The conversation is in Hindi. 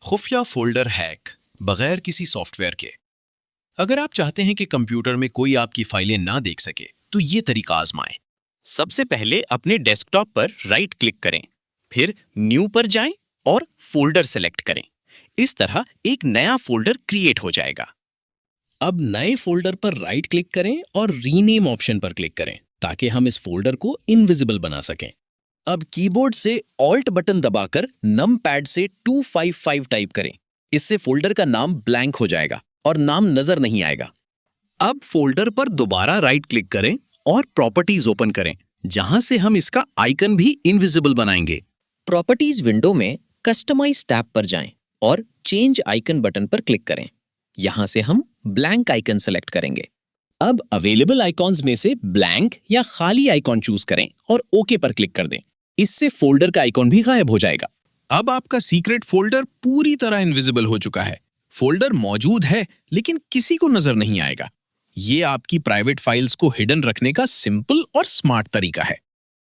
खुफिया फोल्डर हैक बगैर किसी सॉफ्टवेयर के। अगर आप चाहते हैं कि कंप्यूटर में कोई आपकी फाइलें ना देख सके तो ये तरीका आजमाएं। सबसे पहले अपने डेस्कटॉप पर राइट क्लिक करें, फिर न्यू पर जाएं और फोल्डर सेलेक्ट करें। इस तरह एक नया फोल्डर क्रिएट हो जाएगा। अब नए फोल्डर पर राइट क्लिक करें और रीनेम ऑप्शन पर क्लिक करें ताकि हम इस फोल्डर को इनविजिबल बना सकें। अब कीबोर्ड से ऑल्ट बटन दबाकर नम पैड से 255 टाइप करें। इससे फोल्डर का नाम ब्लैंक हो जाएगा और नाम नजर नहीं आएगा। अब फोल्डर पर दोबारा राइट क्लिक करें और प्रॉपर्टीज ओपन करें, जहां से हम इसका आइकन भी इनविजिबल बनाएंगे। प्रॉपर्टीज विंडो में कस्टमाइज टैब पर जाएं और चेंज आइकन बटन पर क्लिक करें। यहां से हम ब्लैंक आइकन सेलेक्ट करेंगे। अब अवेलेबल आइकॉन्स में से ब्लैंक या खाली आइकॉन चूज करें और ओके पर क्लिक कर दें। इससे फोल्डर का आइकॉन भी गायब हो जाएगा। अब आपका सीक्रेट फोल्डर पूरी तरह इनविजिबल हो चुका है। फोल्डर मौजूद है लेकिन किसी को नजर नहीं आएगा। ये आपकी प्राइवेट फाइल्स को हिडन रखने का सिंपल और स्मार्ट तरीका है।